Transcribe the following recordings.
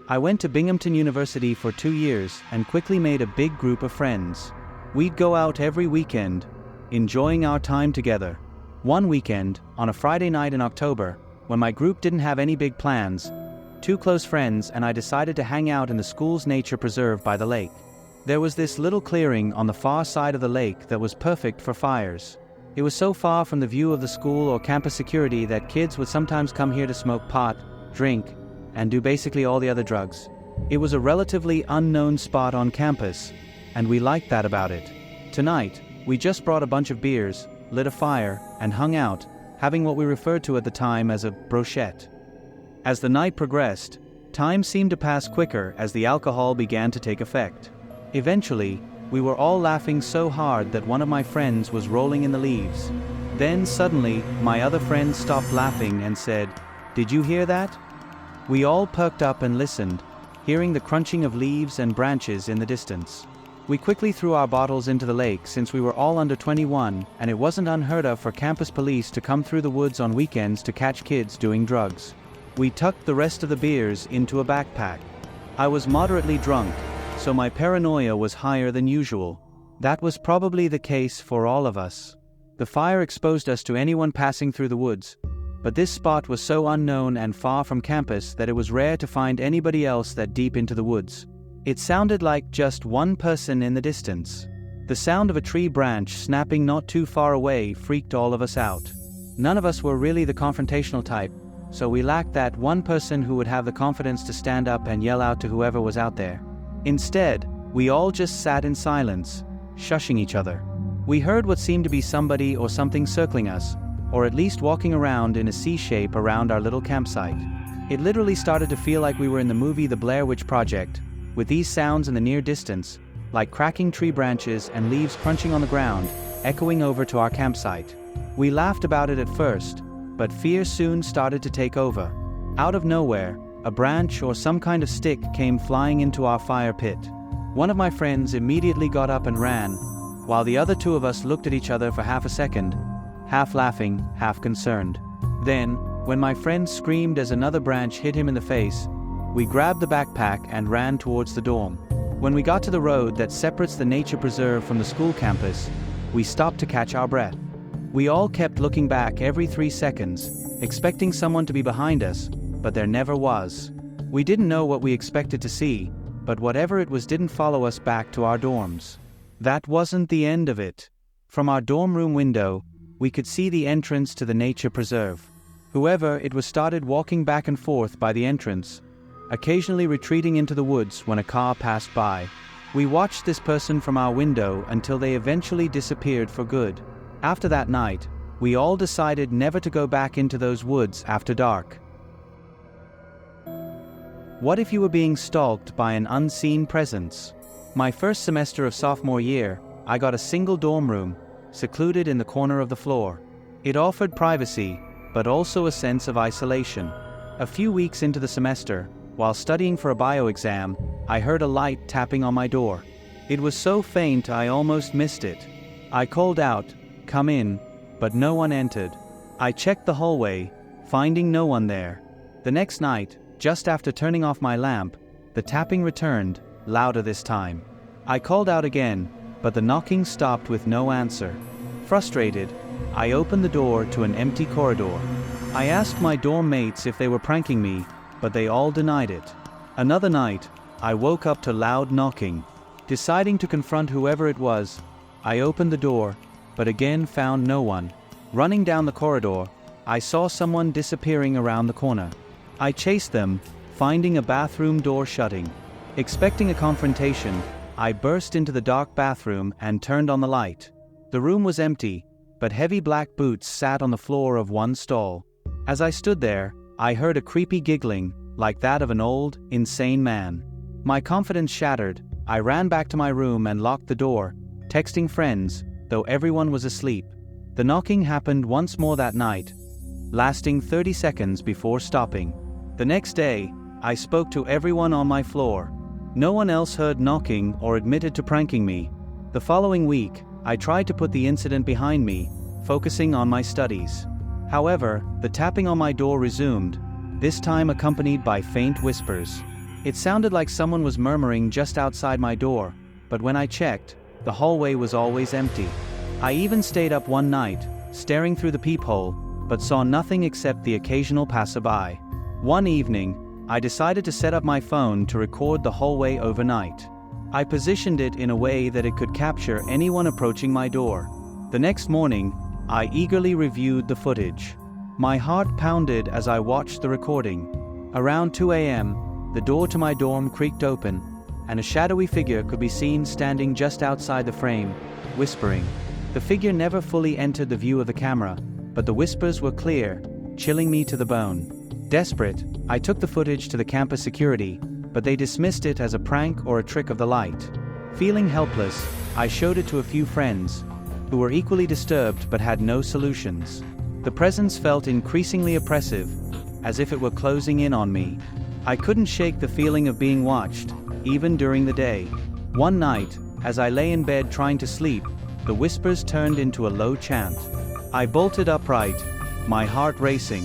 I went to Binghamton University for 2 years and quickly made a big group of friends. We'd go out every weekend, enjoying our time together. One weekend, on a Friday night in October, when my group didn't have any big plans, 2 close friends and I decided to hang out in the school's nature preserve by the lake. There was this little clearing on the far side of the lake that was perfect for fires. It was so far from the view of the school or campus security that kids would sometimes come here to smoke pot, drink, and do basically all the other drugs. It was a relatively unknown spot on campus, and we liked that about it. Tonight, we just brought a bunch of beers, lit a fire, and hung out, having what we referred to at the time as a brochette. As the night progressed, time seemed to pass quicker as the alcohol began to take effect. Eventually, we were all laughing so hard that one of my friends was rolling in the leaves. Then suddenly, my other friend stopped laughing and said, "Did you hear that?" We all perked up and listened, hearing the crunching of leaves and branches in the distance. We quickly threw our bottles into the lake since we were all under 21 and it wasn't unheard of for campus police to come through the woods on weekends to catch kids doing drugs. We tucked the rest of the beers into a backpack. I was moderately drunk, so my paranoia was higher than usual. That was probably the case for all of us. The fire exposed us to anyone passing through the woods, but this spot was so unknown and far from campus that it was rare to find anybody else that deep into the woods. It sounded like just one person in the distance. The sound of a tree branch snapping not too far away freaked all of us out. None of us were really the confrontational type, so we lacked that one person who would have the confidence to stand up and yell out to whoever was out there. Instead, we all just sat in silence, shushing each other. We heard what seemed to be somebody or something circling us, or at least walking around in a C shape around our little campsite. It literally started to feel like we were in the movie The Blair Witch Project, with these sounds in the near distance, like cracking tree branches and leaves crunching on the ground, echoing over to our campsite. We laughed about it at first, but fear soon started to take over. Out of nowhere, a branch or some kind of stick came flying into our fire pit. One of my friends immediately got up and ran, while the other 2 of us looked at each other for half a second, half laughing, half concerned. Then, when my friend screamed as another branch hit him in the face, we grabbed the backpack and ran towards the dorm. When we got to the road that separates the nature preserve from the school campus, we stopped to catch our breath. We all kept looking back every 3 seconds, expecting someone to be behind us, but there never was. We didn't know what we expected to see, but whatever it was didn't follow us back to our dorms. That wasn't the end of it. From our dorm room window, we could see the entrance to the nature preserve. Whoever it was started walking back and forth by the entrance, occasionally retreating into the woods when a car passed by. We watched this person from our window until they eventually disappeared for good. After that night, we all decided never to go back into those woods after dark. What if you were being stalked by an unseen presence? My first semester of sophomore year, I got a single dorm room, secluded in the corner of the floor. It offered privacy, but also a sense of isolation. A few weeks into the semester, while studying for a bio exam, I heard a light tapping on my door. It was so faint I almost missed it. I called out, "Come in," but no one entered. I checked the hallway, finding no one there. The next night, just after turning off my lamp, the tapping returned, louder this time. I called out again, but the knocking stopped with no answer. Frustrated, I opened the door to an empty corridor. I asked my dorm mates if they were pranking me, but they all denied it. Another night, I woke up to loud knocking. Deciding to confront whoever it was, I opened the door, but again found no one. Running down the corridor, I saw someone disappearing around the corner. I chased them, finding a bathroom door shutting. Expecting a confrontation, I burst into the dark bathroom and turned on the light. The room was empty, but heavy black boots sat on the floor of one stall. As I stood there, I heard a creepy giggling, like that of an old, insane man. My confidence shattered, I ran back to my room and locked the door, texting friends, though everyone was asleep. The knocking happened once more that night, lasting 30 seconds before stopping. The next day, I spoke to everyone on my floor. No one else heard knocking or admitted to pranking me. The following week, I tried to put the incident behind me, focusing on my studies. However, the tapping on my door resumed, this time accompanied by faint whispers. It sounded like someone was murmuring just outside my door, but when I checked, the hallway was always empty. I even stayed up one night, staring through the peephole, but saw nothing except the occasional passerby. One evening, I decided to set up my phone to record the hallway overnight. I positioned it in a way that it could capture anyone approaching my door. The next morning, I eagerly reviewed the footage. My heart pounded as I watched the recording. Around 2 a.m., the door to my dorm creaked open, and a shadowy figure could be seen standing just outside the frame, whispering. The figure never fully entered the view of the camera, but the whispers were clear, chilling me to the bone. Desperate, I took the footage to the campus security, but they dismissed it as a prank or a trick of the light. Feeling helpless, I showed it to a few friends, who were equally disturbed but had no solutions. The presence felt increasingly oppressive, as if it were closing in on me. I couldn't shake the feeling of being watched, even during the day. One night, as I lay in bed trying to sleep, the whispers turned into a low chant. I bolted upright, my heart racing.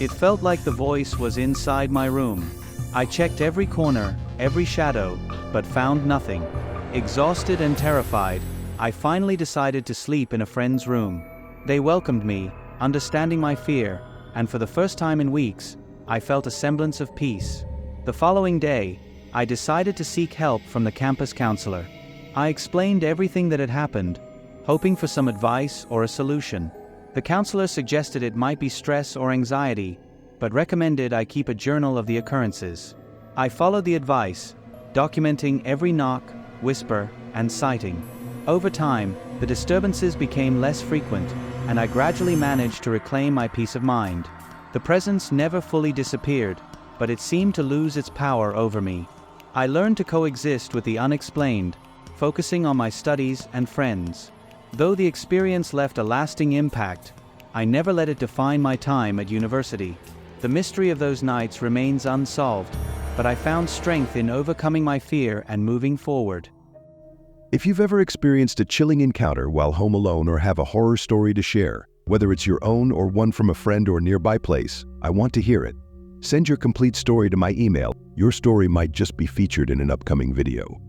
It felt like the voice was inside my room. I checked every corner, every shadow, but found nothing. Exhausted and terrified, I finally decided to sleep in a friend's room. They welcomed me, understanding my fear, and for the first time in weeks, I felt a semblance of peace. The following day, I decided to seek help from the campus counselor. I explained everything that had happened, hoping for some advice or a solution. The counselor suggested it might be stress or anxiety, but recommended I keep a journal of the occurrences. I followed the advice, documenting every knock, whisper, and sighting. Over time, the disturbances became less frequent, and I gradually managed to reclaim my peace of mind. The presence never fully disappeared, but it seemed to lose its power over me. I learned to coexist with the unexplained, focusing on my studies and friends. Though the experience left a lasting impact, I never let it define my time at university. The mystery of those nights remains unsolved, but I found strength in overcoming my fear and moving forward. If you've ever experienced a chilling encounter while home alone or have a horror story to share, whether it's your own or one from a friend or nearby place, I want to hear it. Send your complete story to my email. Your story might just be featured in an upcoming video.